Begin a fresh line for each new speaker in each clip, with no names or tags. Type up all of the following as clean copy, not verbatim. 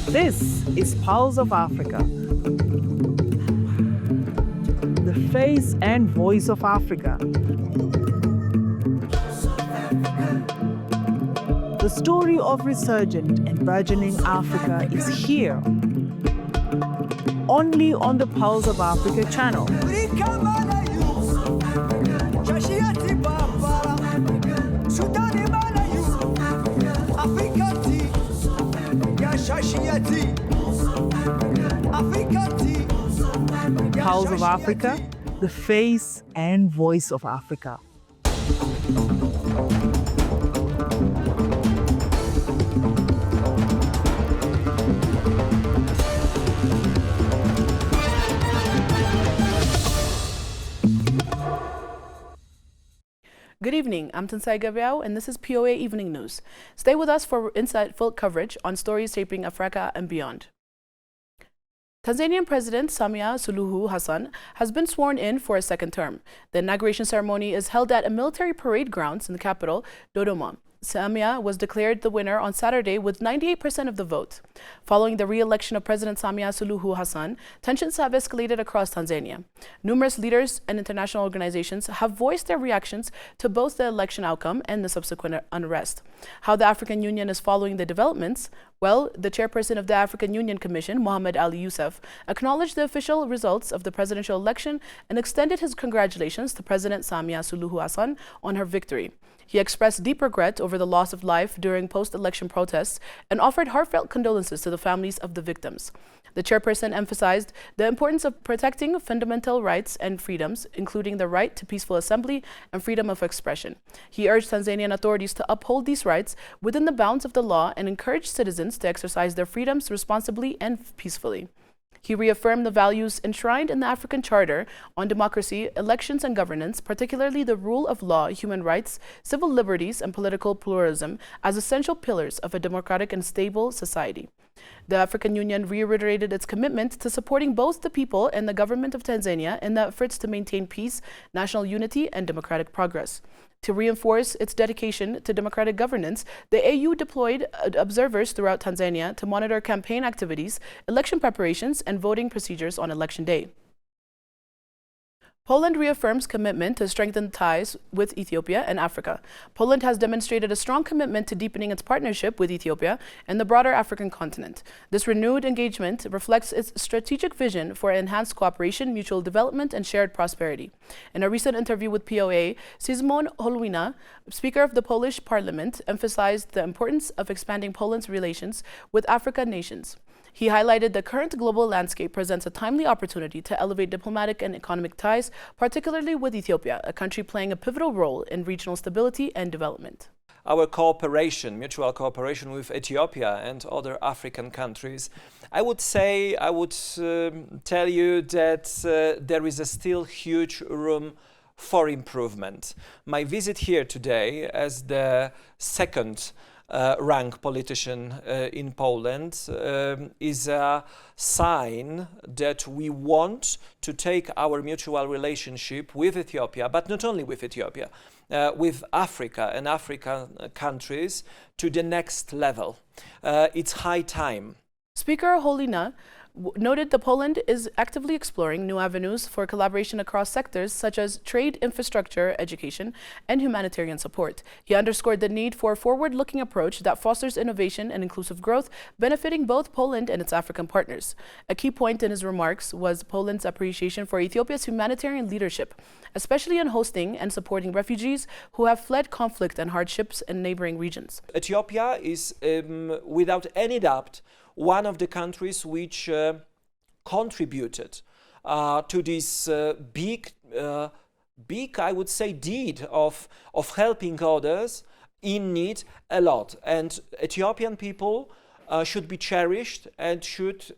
This is Pulse of Africa, the face and voice of Africa. The story of resurgent and burgeoning Africa is here, only on the Pulse of Africa channel. Pulse of Africa, the face and voice of Africa.
Good evening, I'm Tansai Gabriel, and this is POA Evening News. Stay with us for insightful coverage on stories shaping Africa and beyond. Tanzanian President Samia Suluhu Hassan has been sworn in for a second term. The inauguration ceremony is held at a military parade grounds in the capital, Dodoma. Samia was declared the winner on Saturday with 98% of the vote. Following the re-election of President Samia Suluhu Hassan, tensions have escalated across Tanzania. Numerous leaders and international organizations have voiced their reactions to both the election outcome and the subsequent unrest. How the African Union is following the developments? Well, the chairperson of the African Union Commission, Mohamed Ali Youssef, acknowledged the official results of the presidential election and extended his congratulations to President Samia Suluhu Hassan on her victory. He expressed deep regret over the loss of life during post-election protests and offered heartfelt condolences to the families of the victims. The chairperson emphasized the importance of protecting fundamental rights and freedoms, including the right to peaceful assembly and freedom of expression. He urged Tanzanian authorities to uphold these rights within the bounds of the law and encourage citizens to exercise their freedoms responsibly and peacefully. He reaffirmed the values enshrined in the African Charter on democracy, elections and governance, particularly the rule of law, human rights, civil liberties and political pluralism as essential pillars of a democratic and stable society. The African Union reiterated its commitment to supporting both the people and the government of Tanzania in the efforts to maintain peace, national unity and democratic progress. To reinforce its dedication to democratic governance, the AU deployed observers throughout Tanzania to monitor campaign activities, election preparations, and voting procedures on election day. Poland reaffirms commitment to strengthen ties with Ethiopia and Africa. Poland has demonstrated a strong commitment to deepening its partnership with Ethiopia and the broader African continent. This renewed engagement reflects its strategic vision for enhanced cooperation, mutual development, and shared prosperity. In a recent interview with POA, Szymon Hołownia, Speaker of the Polish Parliament, emphasized the importance of expanding Poland's relations with African nations. He highlighted the current global landscape presents a timely opportunity to elevate diplomatic and economic ties, particularly with Ethiopia, a country playing a pivotal role in regional stability and development.
Our cooperation, mutual cooperation with Ethiopia and other African countries, I would tell you that there is still huge room for improvement. My visit here today as the second rank politician in Poland is a sign that we want to take our mutual relationship with Ethiopia, but not only with Ethiopia, with Africa and African countries to the next level. It's high time.
Speaker Hołownia noted that Poland is actively exploring new avenues for collaboration across sectors such as trade, infrastructure, education, and humanitarian support. He underscored the need for a forward-looking approach that fosters innovation and inclusive growth, benefiting both Poland and its African partners. A key point in his remarks was Poland's appreciation for Ethiopia's humanitarian leadership, especially in hosting and supporting refugees who have fled conflict and hardships in neighboring regions.
Ethiopia is, without any doubt, one of the countries which contributed to this big, I would say, deed of helping others in need a lot. And Ethiopian people should be cherished and should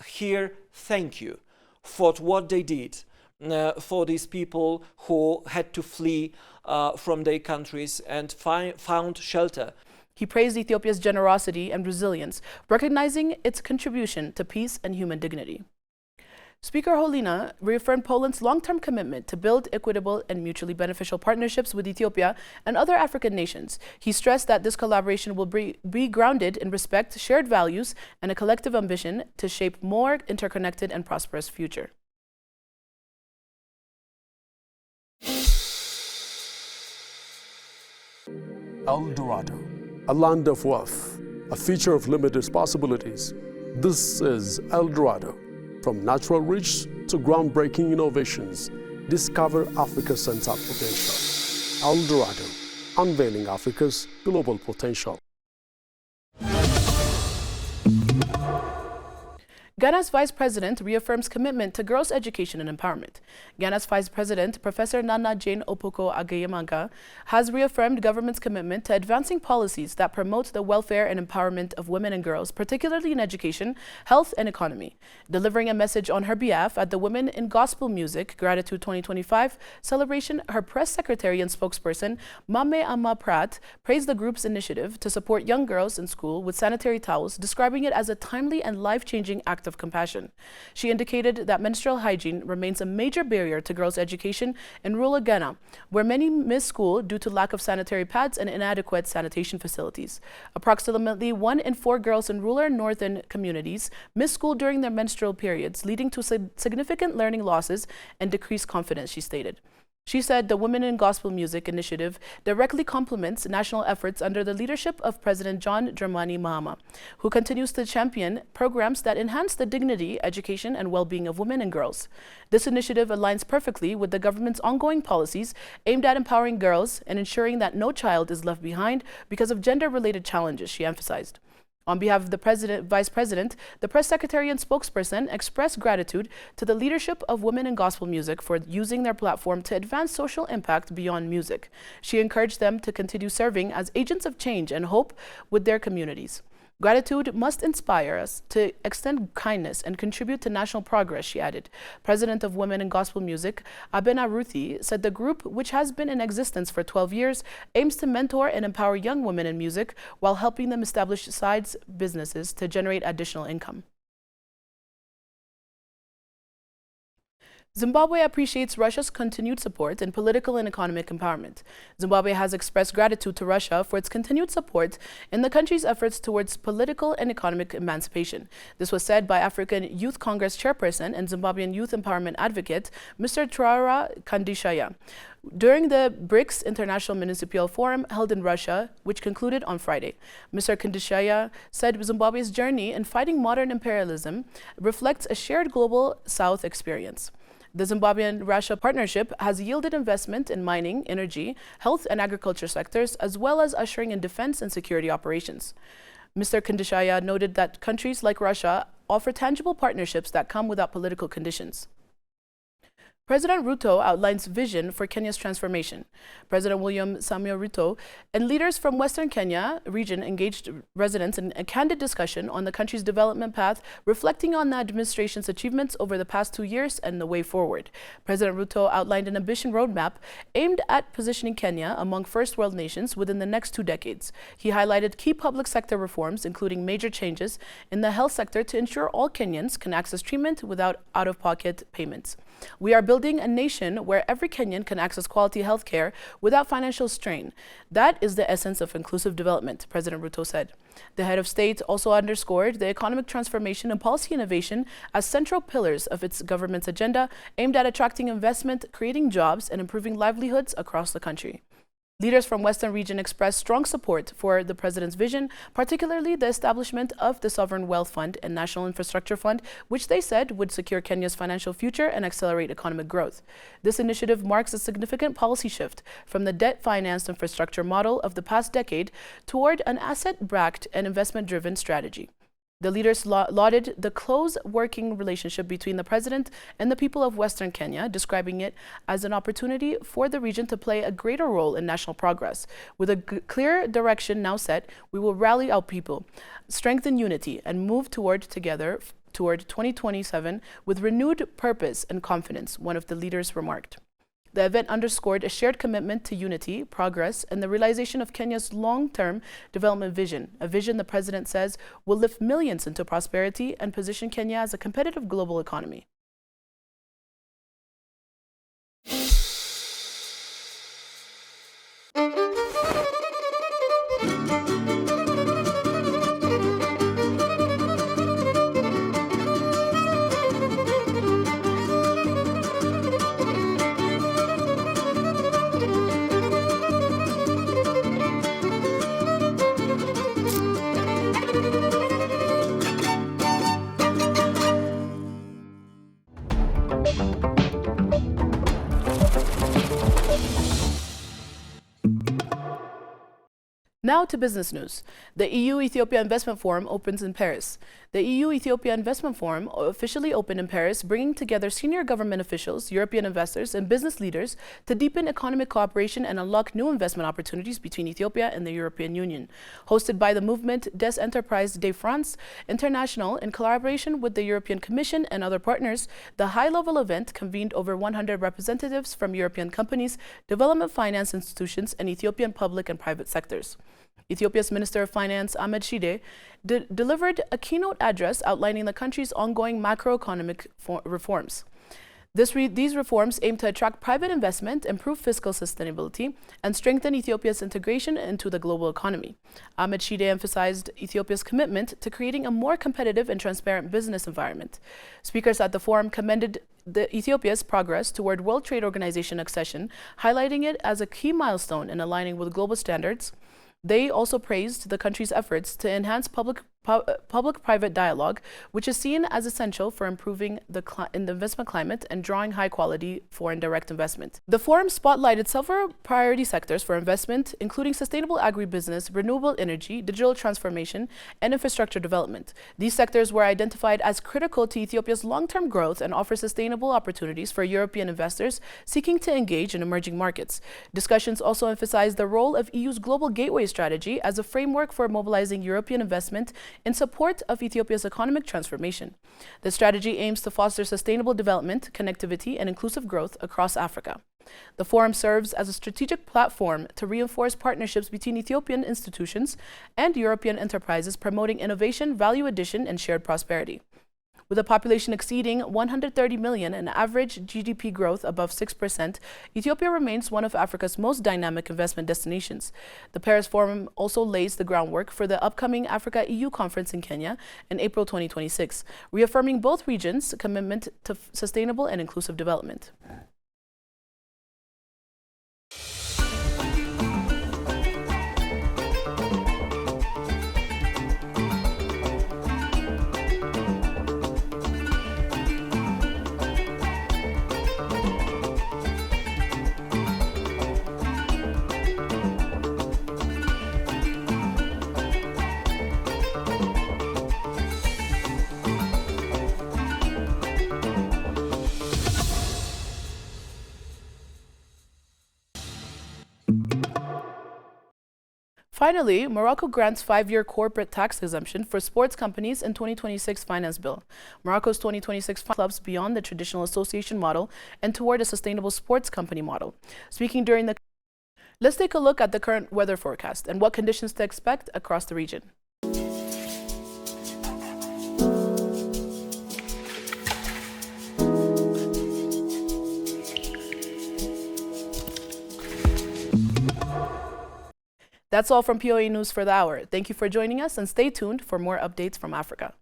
hear thank you for what they did for these people who had to flee from their countries and found shelter.
He praised Ethiopia's generosity and resilience, recognizing its contribution to peace and human dignity. Speaker Holina reaffirmed Poland's long-term commitment to build equitable and mutually beneficial partnerships with Ethiopia and other African nations. He stressed that this collaboration will be grounded in respect, shared values, and a collective ambition to shape more interconnected and prosperous future.
El Dorado, a land of wealth, a future of limitless possibilities. This is El Dorado. From natural reach to groundbreaking innovations, discover Africa's untapped potential. El Dorado, unveiling Africa's global potential.
Ghana's Vice President reaffirms commitment to girls' education and empowerment. Ghana's Vice President, Professor Nana Jane Opoko Ageyemanga, has reaffirmed government's commitment to advancing policies that promote the welfare and empowerment of women and girls, particularly in education, health, and economy. Delivering a message on her behalf at the Women in Gospel Music Gratitude 2025 celebration, her press secretary and spokesperson, Mame Amma Pratt, praised the group's initiative to support young girls in school with sanitary towels, describing it as a timely and life-changing act of compassion. She indicated that menstrual hygiene remains a major barrier to girls' education in rural Ghana, where many miss school due to lack of sanitary pads and inadequate sanitation facilities. Approximately 1 in 4 girls in rural northern communities miss school during their menstrual periods, leading to significant learning losses and decreased confidence, she stated. She said the Women in Gospel Music initiative directly complements national efforts under the leadership of President John Dramani Mahama, who continues to champion programs that enhance the dignity, education, and well-being of women and girls. This initiative aligns perfectly with the government's ongoing policies aimed at empowering girls and ensuring that no child is left behind because of gender-related challenges, she emphasized. On behalf of the Vice President, the Press Secretary and spokesperson expressed gratitude to the leadership of Women in Gospel Music for using their platform to advance social impact beyond music. She encouraged them to continue serving as agents of change and hope with their communities. Gratitude must inspire us to extend kindness and contribute to national progress, she added. President of Women in Gospel Music, Abena Ruthi, said the group, which has been in existence for 12 years, aims to mentor and empower young women in music while helping them establish side businesses to generate additional income. Zimbabwe appreciates Russia's continued support in political and economic empowerment. Zimbabwe has expressed gratitude to Russia for its continued support in the country's efforts towards political and economic emancipation. This was said by African Youth Congress chairperson and Zimbabwean youth empowerment advocate, Mr. Traora Kandishaya, during the BRICS International Municipal Forum held in Russia, which concluded on Friday. Mr. Kandishaya said Zimbabwe's journey in fighting modern imperialism reflects a shared global South experience. The Zimbabwean-Russia partnership has yielded investment in mining, energy, health and agriculture sectors, as well as ushering in defense and security operations. Mr. Kandishaya noted that countries like Russia offer tangible partnerships that come without political conditions. President Ruto outlines vision for Kenya's transformation. President William Samuel Ruto and leaders from Western Kenya region engaged residents in a candid discussion on the country's development path, reflecting on the administration's achievements over the past 2 years and the way forward. President Ruto outlined an ambition roadmap aimed at positioning Kenya among first world nations within the next 2 decades. He highlighted key public sector reforms, including major changes in the health sector to ensure all Kenyans can access treatment without out-of-pocket payments. We are building a nation where every Kenyan can access quality health care without financial strain. That is the essence of inclusive development, President Ruto said. The head of state also underscored the economic transformation and policy innovation as central pillars of its government's agenda aimed at attracting investment, creating jobs, and improving livelihoods across the country. Leaders from Western region expressed strong support for the president's vision, particularly the establishment of the Sovereign Wealth Fund and National Infrastructure Fund, which they said would secure Kenya's financial future and accelerate economic growth. This initiative marks a significant policy shift from the debt-financed infrastructure model of the past decade toward an asset-backed and investment-driven strategy. The leaders lauded the close working relationship between the president and the people of Western Kenya, describing it as an opportunity for the region to play a greater role in national progress. With a clear direction now set, we will rally our people, strengthen unity, and move toward 2027 with renewed purpose and confidence, one of the leaders remarked. The event underscored a shared commitment to unity, progress, and the realization of Kenya's long-term development vision, a vision the president says will lift millions into prosperity and position Kenya as a competitive global economy. Now to business news. The EU-Ethiopia Investment Forum opens in Paris. The EU-Ethiopia Investment Forum officially opened in Paris, bringing together senior government officials, European investors, and business leaders to deepen economic cooperation and unlock new investment opportunities between Ethiopia and the European Union. Hosted by the movement Des Entreprises de France International in collaboration with the European Commission and other partners, the high-level event convened over 100 representatives from European companies, development finance institutions, and Ethiopian public and private sectors. Ethiopia's Minister of Finance, Ahmed Shide, delivered a keynote address outlining the country's ongoing macroeconomic reforms. These reforms aim to attract private investment, improve fiscal sustainability, and strengthen Ethiopia's integration into the global economy. Ahmed Shide emphasized Ethiopia's commitment to creating a more competitive and transparent business environment. Speakers at the forum commended Ethiopia's progress toward World Trade Organization accession, highlighting it as a key milestone in aligning with global standards. They also praised the country's efforts to enhance public-private dialogue, which is seen as essential for improving the investment climate and drawing high-quality foreign direct investment. The forum spotlighted several priority sectors for investment, including sustainable agribusiness, renewable energy, digital transformation, and infrastructure development. These sectors were identified as critical to Ethiopia's long-term growth and offer sustainable opportunities for European investors seeking to engage in emerging markets. Discussions also emphasized the role of EU's Global Gateway strategy as a framework for mobilizing European investment in support of Ethiopia's economic transformation. The strategy aims to foster sustainable development, connectivity, and inclusive growth across Africa. The forum serves as a strategic platform to reinforce partnerships between Ethiopian institutions and European enterprises, promoting innovation, value addition, and shared prosperity. With a population exceeding 130 million and average GDP growth above 6%, Ethiopia remains one of Africa's most dynamic investment destinations. The Paris Forum also lays the groundwork for the upcoming Africa-EU conference in Kenya in April 2026, reaffirming both regions' commitment to sustainable and inclusive development. Finally, Morocco grants 5-year corporate tax exemption for sports companies in 2026 finance bill. Morocco's 2026 clubs beyond the traditional association model and toward a sustainable sports company model. Speaking during the... Let's take a look at the current weather forecast and what conditions to expect across the region. That's all from POA News for the hour. Thank you for joining us and stay tuned for more updates from Africa.